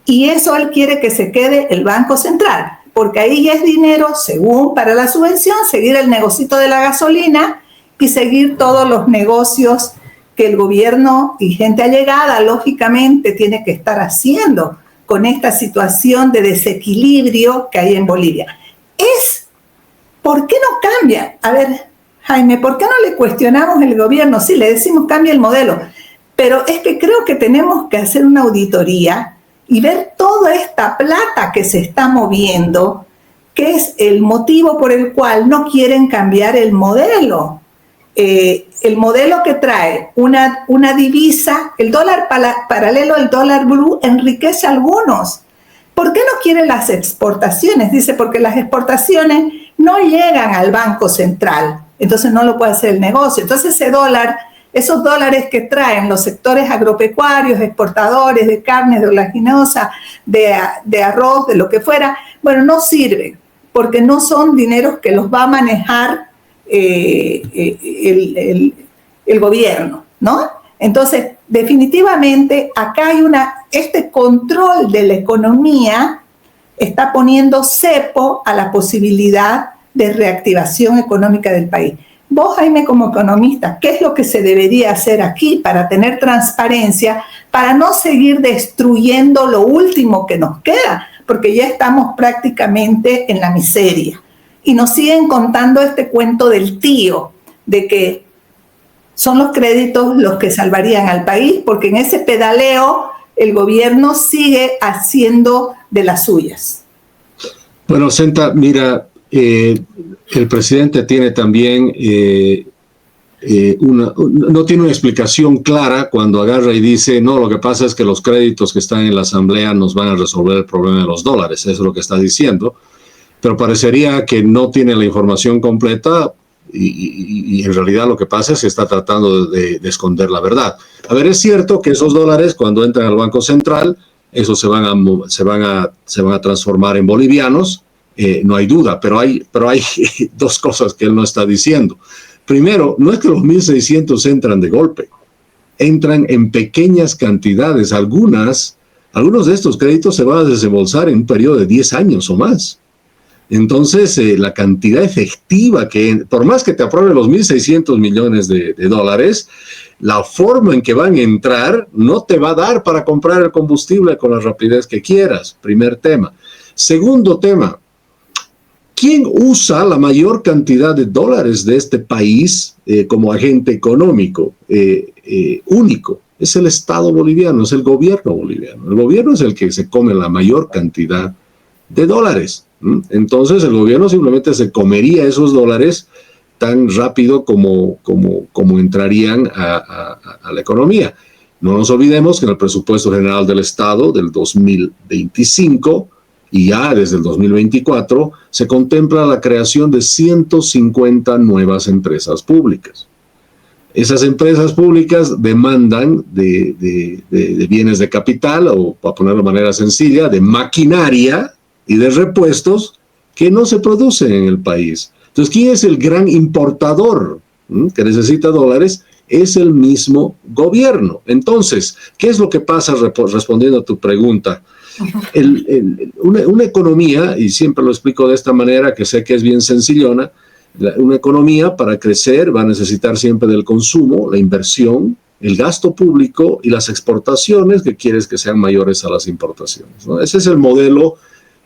Y eso él quiere que se quede el Banco Central, porque ahí ya es dinero, según para la subvención, seguir el negocito de la gasolina y seguir todos los negocios que el gobierno y gente allegada, lógicamente, tiene que estar haciendo con esta situación de desequilibrio que hay en Bolivia. ¿Por qué no cambia? A ver, Jaime, ¿por qué no le cuestionamos el gobierno? Sí, le decimos cambia el modelo, pero es que creo que tenemos que hacer una auditoría y ver toda esta plata que se está moviendo, que es el motivo por el cual no quieren cambiar el modelo. El modelo que trae una divisa, el dólar paralelo, el dólar blue, enriquece a algunos. ¿Por qué no quieren las exportaciones? Dice, porque las exportaciones no llegan al Banco Central, entonces no lo puede hacer el negocio. Entonces esos dólares que traen los sectores agropecuarios, exportadores de carne, de oleaginosa, de arroz, de lo que fuera, bueno, no sirven, porque no son dineros que los va a manejar el gobierno, ¿no? Entonces, definitivamente, acá hay este control de la economía está poniendo cepo a la posibilidad de reactivación económica del país. Vos, Jaime, como economista, ¿qué es lo que se debería hacer aquí para tener transparencia, para no seguir destruyendo lo último que nos queda? Porque ya estamos prácticamente en la miseria. Y nos siguen contando este cuento del tío, de que son los créditos los que salvarían al país, porque en ese pedaleo el gobierno sigue haciendo de las suyas. Bueno, Senta, mira, el presidente tiene también no tiene una explicación clara cuando agarra y dice, no, lo que pasa es que los créditos que están en la Asamblea nos van a resolver el problema de los dólares. Eso es lo que está diciendo. Pero parecería que no tiene la información completa y en realidad lo que pasa es que está tratando de esconder la verdad. A ver, es cierto que esos dólares, cuando entran al Banco Central, esos se van a transformar en bolivianos, no hay duda, pero hay dos cosas que él no está diciendo. Primero, no es que los 1.600 entran de golpe, entran en pequeñas cantidades. Algunos de estos créditos se van a desembolsar en un periodo de 10 años o más. Entonces, la cantidad efectiva por más que te apruebe los 1.600 millones de dólares, la forma en que van a entrar no te va a dar para comprar el combustible con la rapidez que quieras. Primer tema. Segundo tema, ¿quién usa la mayor cantidad de dólares de este país como agente económico único? Es el Estado boliviano, es el gobierno boliviano. El gobierno es el que se come la mayor cantidad de dólares. Entonces el gobierno simplemente se comería esos dólares tan rápido como entrarían a la economía. No nos olvidemos que en el presupuesto general del Estado del 2025 y ya desde el 2024 se contempla la creación de 150 nuevas empresas públicas. Esas empresas públicas demandan de bienes de capital, o para ponerlo de manera sencilla, de maquinaria y de repuestos que no se producen en el país. Entonces, ¿quién es el gran importador que necesita dólares? Es el mismo gobierno. Entonces, ¿qué es lo que pasa respondiendo a tu pregunta? Una economía, y siempre lo explico de esta manera, que sé que es bien sencillona, Una economía para crecer va a necesitar siempre del consumo, la inversión, el gasto público y las exportaciones que quieres que sean mayores a las importaciones, ¿no? Ese es el modelo,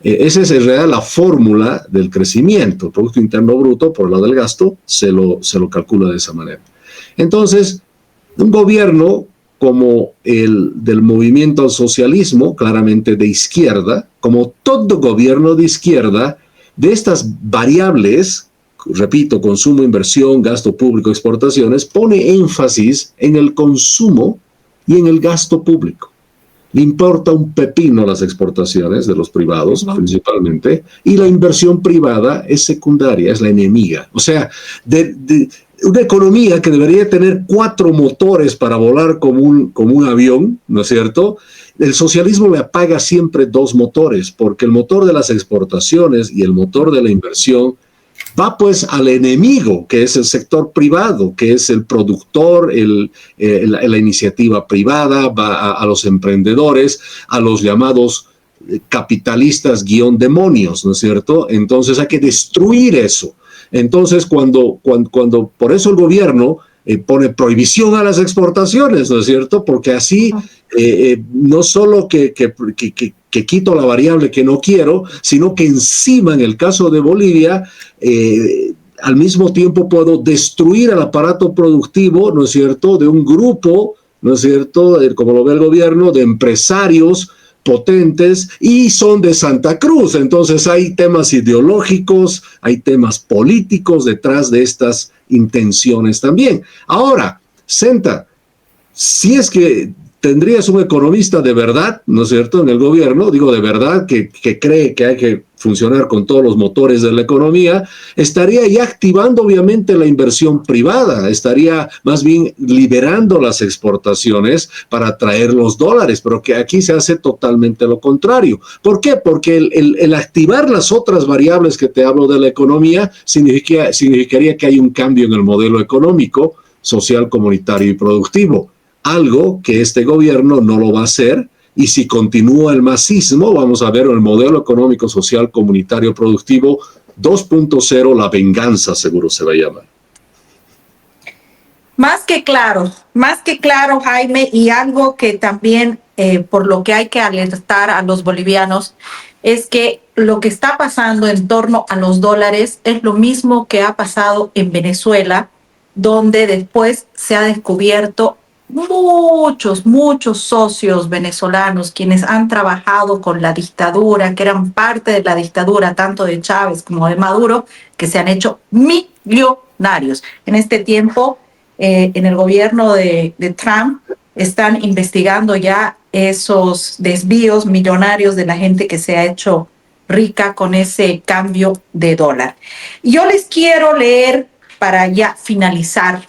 esa es en realidad la fórmula del crecimiento. El Producto Interno Bruto, por el lado del gasto, se lo calcula de esa manera. Entonces, un gobierno como el del movimiento al socialismo, claramente de izquierda, como todo gobierno de izquierda, de estas variables, repito, consumo, inversión, gasto público, exportaciones, pone énfasis en el consumo y en el gasto público. Le importa un pepino las exportaciones de los privados, principalmente, y la inversión privada es secundaria, es la enemiga. O sea, una economía que debería tener 4 motores para volar como un avión, ¿no es cierto? El socialismo le apaga siempre 2 motores, porque el motor de las exportaciones y el motor de la inversión va pues al enemigo, que es el sector privado, que es el productor, la iniciativa privada, va a los emprendedores, a los llamados capitalistas _demonios, ¿no es cierto? Entonces hay que destruir eso. Entonces cuando por eso el gobierno pone prohibición a las exportaciones, ¿no es cierto? Porque así no solo que quito la variable que no quiero, sino que encima, en el caso de Bolivia, al mismo tiempo puedo destruir el aparato productivo, ¿no es cierto?, de un grupo, ¿no es cierto?, como lo ve el gobierno, de empresarios potentes, y son de Santa Cruz. Entonces hay temas ideológicos, hay temas políticos detrás de estas intenciones también. Ahora, Senta, si es que tendrías un economista de verdad, ¿no es cierto?, en el gobierno, digo de verdad, que cree que hay que funcionar con todos los motores de la economía, estaría ya activando obviamente la inversión privada, estaría más bien liberando las exportaciones para atraer los dólares, pero que aquí se hace totalmente lo contrario. ¿Por qué? Porque el activar las otras variables que te hablo de la economía significaría que hay un cambio en el modelo económico, social, comunitario y productivo. Algo que este gobierno no lo va a hacer, y si continúa el masismo, vamos a ver el modelo económico, social, comunitario, productivo 2.0, la venganza seguro se va a llamar. Más que claro, Jaime, y algo que también por lo que hay que alertar a los bolivianos es que lo que está pasando en torno a los dólares es lo mismo que ha pasado en Venezuela, donde después se ha descubierto muchos socios venezolanos quienes han trabajado con la dictadura, que eran parte de la dictadura tanto de Chávez como de Maduro, que se han hecho millonarios. En este tiempo, en el gobierno de Trump, están investigando ya esos desvíos millonarios de la gente que se ha hecho rica con ese cambio de dólar. Y yo les quiero leer, para ya finalizar,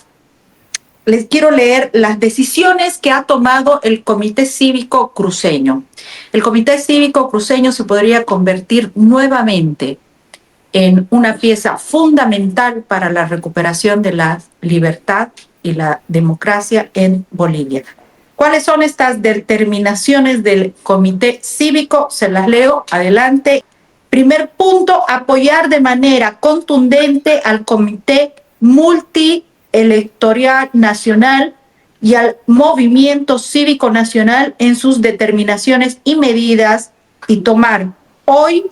les quiero leer las decisiones que ha tomado el Comité Cívico Cruceño. El Comité Cívico Cruceño se podría convertir nuevamente en una pieza fundamental para la recuperación de la libertad y la democracia en Bolivia. ¿Cuáles son estas determinaciones del Comité Cívico? Se las leo. Adelante. Primer punto, apoyar de manera contundente al Comité Multielectoral Nacional y al Movimiento Cívico Nacional en sus determinaciones y medidas, y tomar hoy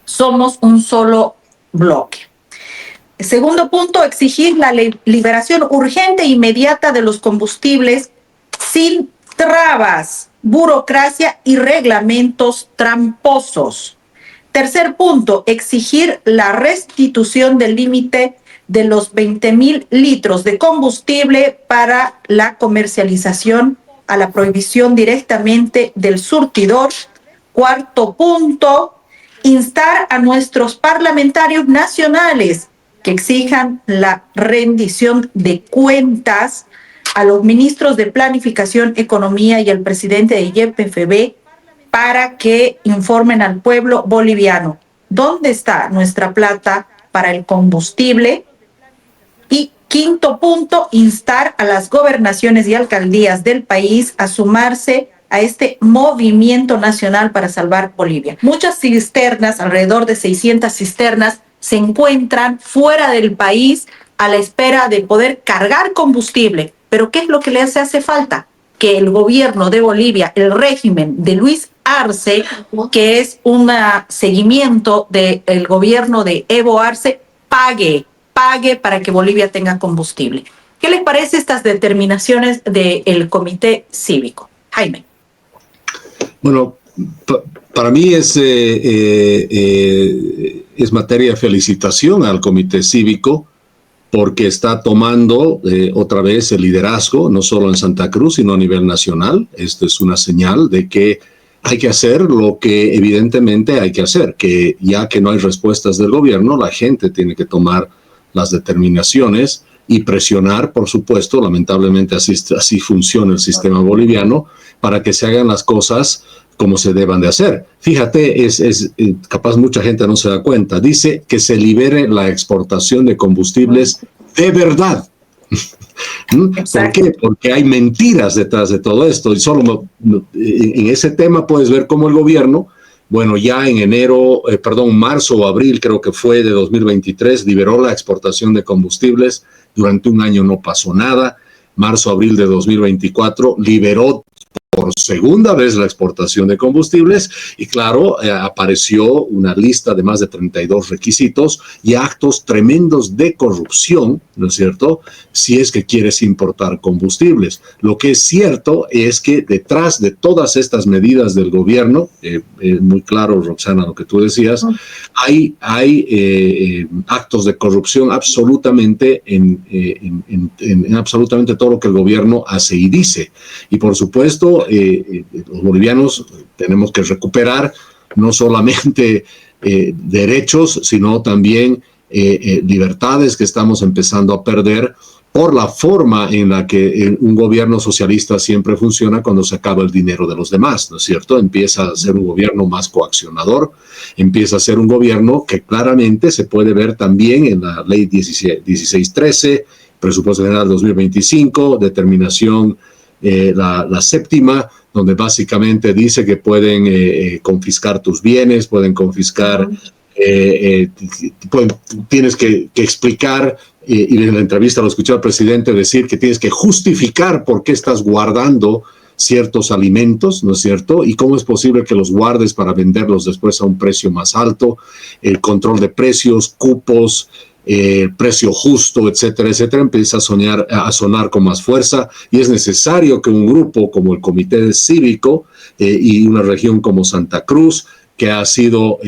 somos un solo bloque. Segundo punto, exigir la liberación urgente e inmediata de los combustibles sin trabas, burocracia y reglamentos tramposos. Tercer punto, exigir la restitución del límite de los 20.000 litros de combustible para la comercialización, a la prohibición directamente del surtidor. Cuarto punto, instar a nuestros parlamentarios nacionales que exijan la rendición de cuentas a los ministros de Planificación, Economía y al presidente de YPFB para que informen al pueblo boliviano dónde está nuestra plata para el combustible. Y quinto punto, instar a las gobernaciones y alcaldías del país a sumarse a este movimiento nacional para salvar Bolivia. Muchas cisternas, alrededor de 600 cisternas, se encuentran fuera del país a la espera de poder cargar combustible. Pero ¿qué es lo que les hace falta? Que el gobierno de Bolivia, el régimen de Luis Arce, que es un seguimiento del gobierno de Evo Arce, pague para que Bolivia tenga combustible. ¿Qué les parece estas determinaciones del Comité Cívico? Jaime. Bueno, para mí es materia de felicitación al Comité Cívico, porque está tomando otra vez el liderazgo, no solo en Santa Cruz, sino a nivel nacional. Esto es una señal de que hay que hacer lo que evidentemente hay que hacer, que ya que no hay respuestas del gobierno, la gente tiene que tomar las determinaciones y presionar, por supuesto, lamentablemente así funciona el sistema boliviano, para que se hagan las cosas como se deban de hacer. Fíjate, capaz mucha gente no se da cuenta, dice que se libere la exportación de combustibles de verdad. ¿Por qué? Porque hay mentiras detrás de todo esto, y solo en ese tema puedes ver cómo el gobierno, bueno, ya en marzo o abril, creo que fue de 2023, liberó la exportación de combustibles. Durante un año no pasó nada. Marzo, abril de 2024, liberó por segunda vez la exportación de combustibles y claro, apareció una lista de más de 32 requisitos y actos tremendos de corrupción, ¿no es cierto?, si es que quieres importar combustibles. Lo que es cierto es que detrás de todas estas medidas del gobierno, muy claro, Roxana, lo que tú decías, hay actos de corrupción absolutamente en absolutamente todo lo que el gobierno hace y dice. Y por supuesto, los bolivianos tenemos que recuperar no solamente derechos, sino también libertades que estamos empezando a perder por la forma en la que un gobierno socialista siempre funciona cuando se acaba el dinero de los demás, ¿no es cierto? Empieza a ser un gobierno más coaccionador, empieza a ser un gobierno que claramente se puede ver también en la ley 1613, presupuesto general 2025, determinación la séptima, donde básicamente dice que pueden confiscar tus bienes, pueden confiscar, tienes que explicar, y en la entrevista lo escuché al presidente decir que tienes que justificar por qué estás guardando ciertos alimentos, ¿no es cierto? Y cómo es posible que los guardes para venderlos después a un precio más alto, el control de precios, cupos, precio justo, etcétera, etcétera, empieza a sonar con más fuerza, y es necesario que un grupo como el Comité Cívico y una región como Santa Cruz, que ha sido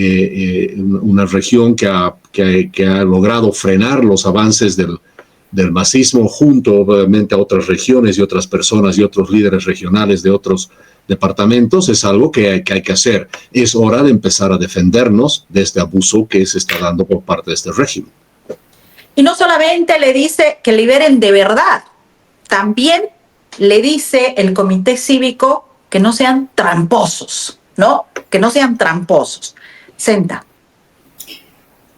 una región que ha logrado frenar los avances del masismo, junto obviamente a otras regiones y otras personas y otros líderes regionales de otros departamentos, es algo que hay que hacer. Es hora de empezar a defendernos de este abuso que se está dando por parte de este régimen. Y no solamente le dice que liberen de verdad, también le dice el Comité Cívico que no sean tramposos, ¿no? Que no sean tramposos. Senta.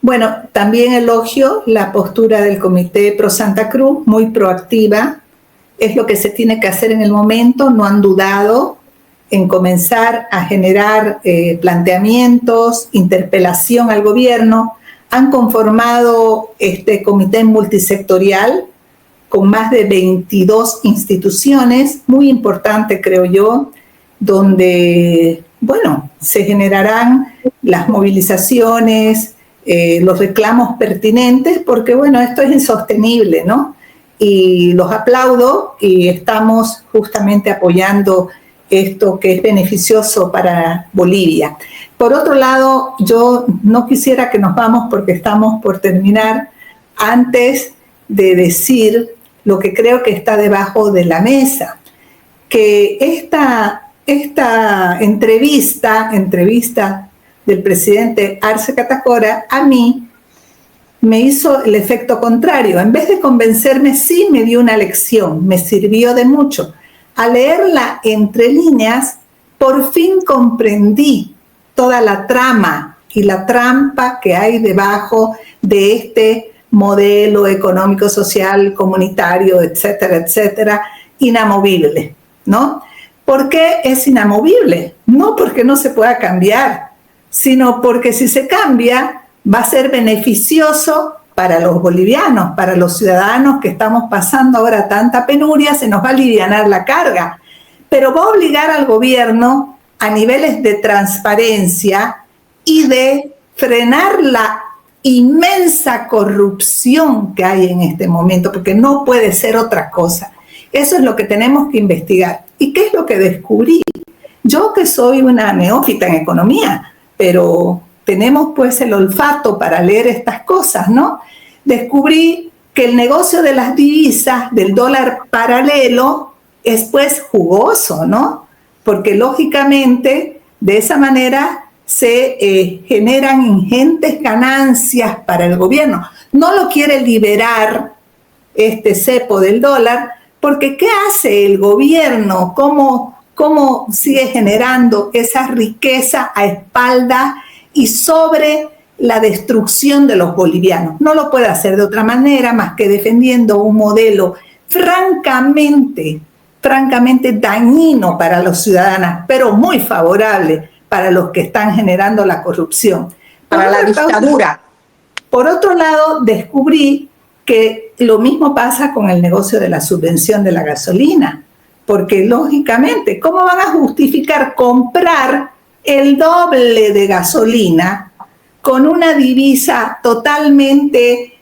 Bueno, también elogio la postura del Comité Pro Santa Cruz, muy proactiva. Es lo que se tiene que hacer en el momento. No han dudado en comenzar a generar planteamientos, interpelación al gobierno. Han conformado este comité multisectorial con más de 22 instituciones, muy importante creo yo, donde, bueno, se generarán las movilizaciones, los reclamos pertinentes, porque, bueno, esto es insostenible, ¿no? Y los aplaudo y estamos justamente apoyando esto que es beneficioso para Bolivia. Por otro lado, yo no quisiera que nos vamos porque estamos por terminar antes de decir lo que creo que está debajo de la mesa, que esta entrevista del presidente Arce Catacora a mí me hizo el efecto contrario. En vez de convencerme, sí me dio una lección, me sirvió de mucho. Al leerla entre líneas, por fin comprendí toda la trama y la trampa que hay debajo de este modelo económico, social, comunitario, etcétera, etcétera, inamovible, ¿no? ¿Por qué es inamovible? No porque no se pueda cambiar, sino porque si se cambia, va a ser beneficioso para los bolivianos, para los ciudadanos que estamos pasando ahora tanta penuria, se nos va a alivianar la carga, pero va a obligar al gobierno a niveles de transparencia y de frenar la inmensa corrupción que hay en este momento, porque no puede ser otra cosa. Eso es lo que tenemos que investigar. ¿Y qué es lo que descubrí? Yo que soy una neófita en economía, pero tenemos pues el olfato para leer estas cosas, ¿no? Descubrí que el negocio de las divisas, del dólar paralelo, es pues jugoso, ¿no? Porque lógicamente de esa manera se generan ingentes ganancias para el gobierno. No lo quiere liberar este cepo del dólar, porque ¿qué hace el gobierno? ¿Cómo sigue generando esa riqueza a espalda y sobre la destrucción de los bolivianos? No lo puede hacer de otra manera más que defendiendo un modelo francamente dañino para los ciudadanos, pero muy favorable para los que están generando la corrupción. Para la dictadura. Por otro lado, descubrí que lo mismo pasa con el negocio de la subvención de la gasolina, porque lógicamente, ¿cómo van a justificar comprar el doble de gasolina con una divisa totalmente,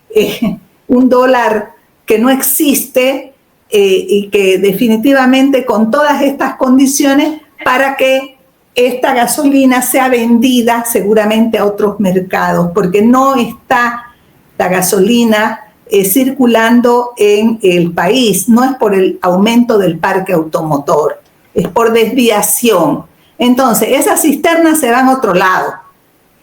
un dólar que no existe y que definitivamente con todas estas condiciones para que esta gasolina sea vendida seguramente a otros mercados, porque no está la gasolina circulando en el país, no es por el aumento del parque automotor, es por desviación. Entonces, esas cisternas se van a otro lado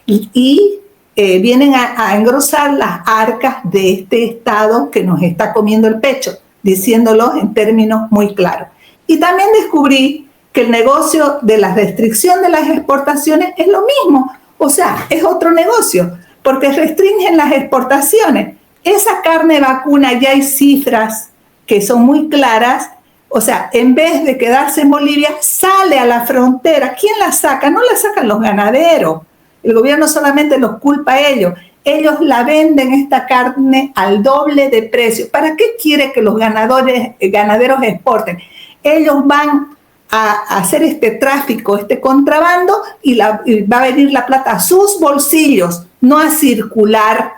y vienen a engrosar las arcas de este Estado que nos está comiendo el pecho, diciéndolo en términos muy claros. Y también descubrí que el negocio de la restricción de las exportaciones es lo mismo, o sea, es otro negocio, porque restringen las exportaciones. Esa carne vacuna ya hay cifras que son muy claras, o sea, en vez de quedarse en Bolivia, sale a la frontera. ¿Quién la saca? No la sacan los ganaderos. El gobierno solamente los culpa a ellos. Ellos la venden esta carne al doble de precio. ¿Para qué quiere que los ganaderos exporten? Ellos van a hacer este tráfico, este contrabando, y va a venir la plata a sus bolsillos, no a circular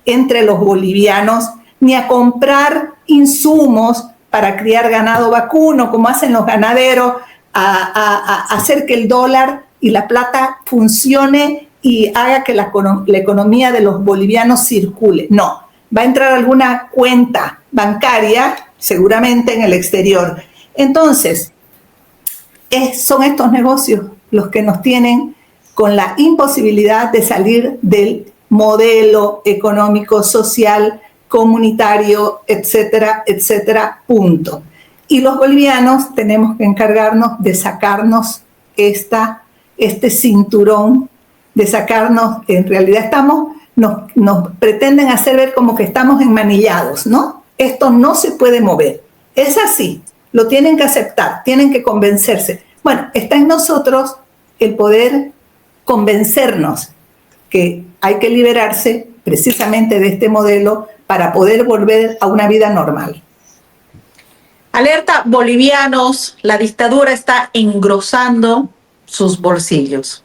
entre los bolivianos, ni a comprar insumos para criar ganado vacuno, como hacen los ganaderos, a hacer que el dólar y la plata funcione y haga que la economía de los bolivianos circule. No, va a entrar alguna cuenta bancaria, seguramente en el exterior. Entonces, son estos negocios los que nos tienen con la imposibilidad de salir del modelo económico, social, comunitario, etcétera, etcétera, punto. Y los bolivianos tenemos que encargarnos de sacarnos este cinturón, de sacarnos, en realidad nos pretenden hacer ver como que estamos enmanillados, ¿no? Esto no se puede mover. Es así, lo tienen que aceptar, tienen que convencerse. Bueno, está en nosotros el poder convencernos que hay que liberarse precisamente de este modelo para poder volver a una vida normal. Alerta, bolivianos, la dictadura está engrosando sus bolsillos.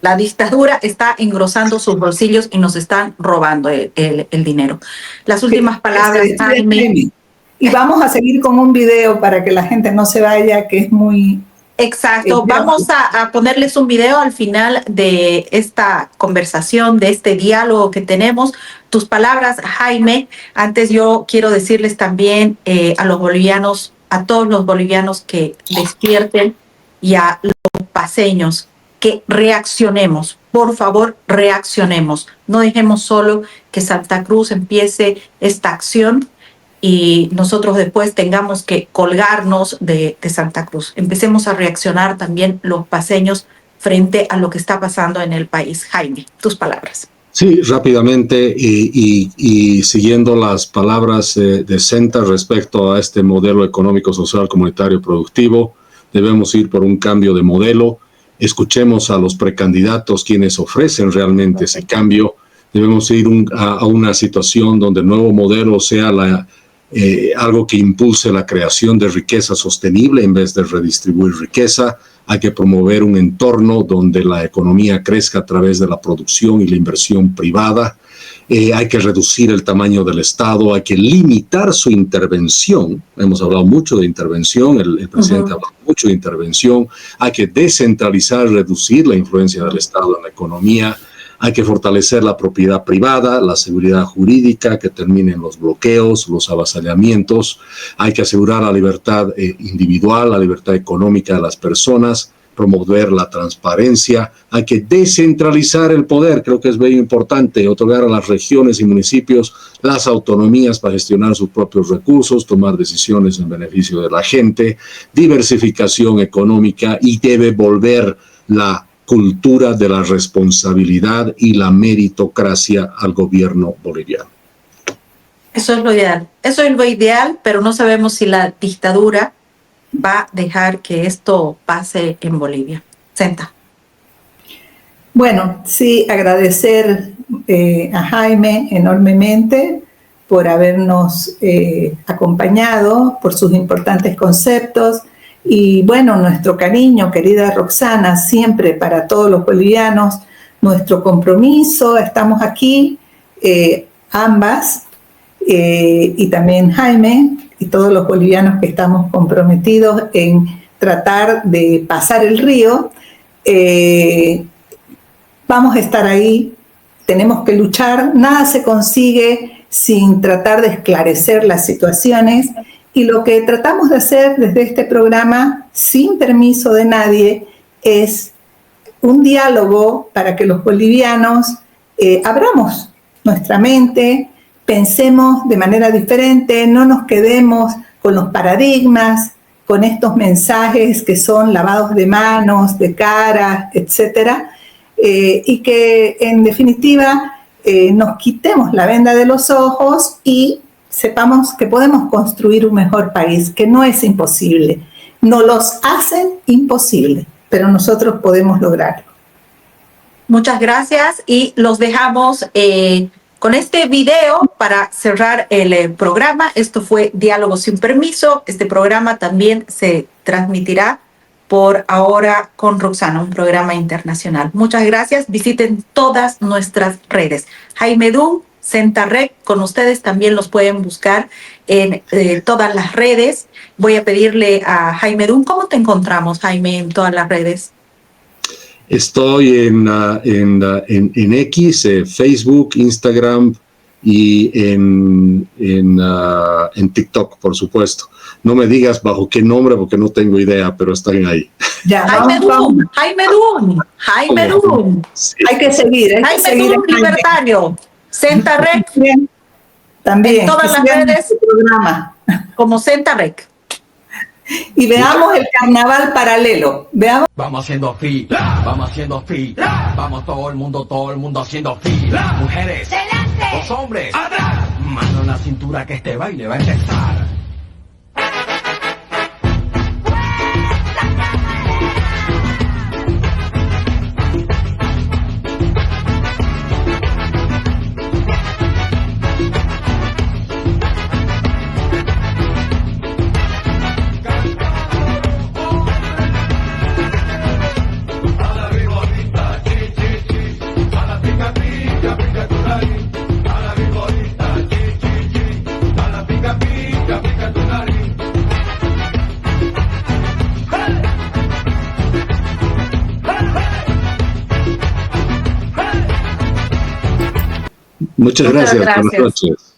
La dictadura está engrosando sus bolsillos y nos están robando el dinero. Las últimas palabras, Jaime. Y vamos a seguir con un video para que la gente no se vaya, que es muy... Exacto, vamos a ponerles un video al final de esta conversación, de este diálogo que tenemos. Tus palabras, Jaime. Antes yo quiero decirles también a los bolivianos, a todos los bolivianos que despierten y a los paseños que reaccionemos. Por favor, reaccionemos. No dejemos solo que Santa Cruz empiece esta acción y nosotros después tengamos que colgarnos de Santa Cruz. Empecemos a reaccionar también los paseños frente a lo que está pasando en el país. Jaime, tus palabras. Sí, rápidamente y siguiendo las palabras de Senta respecto a este modelo económico, social, comunitario, productivo, debemos ir por un cambio de modelo. Escuchemos a los precandidatos quienes ofrecen realmente ese cambio. Debemos ir a una situación donde el nuevo modelo sea algo que impulse la creación de riqueza sostenible en vez de redistribuir riqueza. Hay que promover un entorno donde la economía crezca a través de la producción y la inversión privada. Hay que reducir el tamaño del Estado, hay que limitar su intervención. Hemos hablado mucho de intervención, el presidente ha hablado mucho de intervención. Hay que descentralizar, reducir la influencia del Estado en la economía. Hay que fortalecer la propiedad privada, la seguridad jurídica, que terminen los bloqueos, los avasallamientos. Hay que asegurar la libertad individual, la libertad económica de las personas, promover la transparencia. Hay que descentralizar el poder, creo que es muy importante, otorgar a las regiones y municipios las autonomías para gestionar sus propios recursos, tomar decisiones en beneficio de la gente, diversificación económica, y debe volver la cultura de la responsabilidad y la meritocracia al gobierno boliviano. Eso es lo ideal, pero no sabemos si la dictadura va a dejar que esto pase en Bolivia. Senta. Bueno, sí, agradecer a Jaime enormemente por habernos acompañado, por sus importantes conceptos. Y bueno, nuestro cariño, querida Roxana, siempre para todos los bolivianos, nuestro compromiso, estamos aquí, ambas, y también Jaime y todos los bolivianos que estamos comprometidos en tratar de pasar el río. Vamos a estar ahí, tenemos que luchar, nada se consigue sin tratar de esclarecer las situaciones. Y lo que tratamos de hacer desde este programa, sin permiso de nadie, es un diálogo para que los bolivianos abramos nuestra mente, pensemos de manera diferente, no nos quedemos con los paradigmas, con estos mensajes que son lavados de manos, de cara, etcétera, y que en definitiva nos quitemos la venda de los ojos y sepamos que podemos construir un mejor país, que no es imposible. Nos los hacen imposible, pero nosotros podemos lograrlo. Muchas gracias y los dejamos con este video para cerrar el programa. Esto fue Diálogo sin Permiso. Este programa también se transmitirá por Ahora con Roxana, un programa internacional. Muchas gracias. Visiten todas nuestras redes. Jaime Dum, Sentarrec, con ustedes también los pueden buscar en todas las redes. Voy a pedirle a Jaime Dum, ¿cómo te encontramos, Jaime, en todas las redes? Estoy en X, Facebook, Instagram y en TikTok, por supuesto. No me digas bajo qué nombre porque no tengo idea, pero están ahí. Ya, Jaime Dum. Sí. Hay que seguir. Jaime Dum, libertario. Sentarrec, también. en todas las redes, programa. como Sentarrec. Y veamos el carnaval paralelo. Veamos. Vamos haciendo fila, vamos todo el mundo haciendo fila. Mujeres, ¡Delante! los hombres, atrás. Mano en la cintura que este baile va a empezar. Muchas gracias. Buenas noches.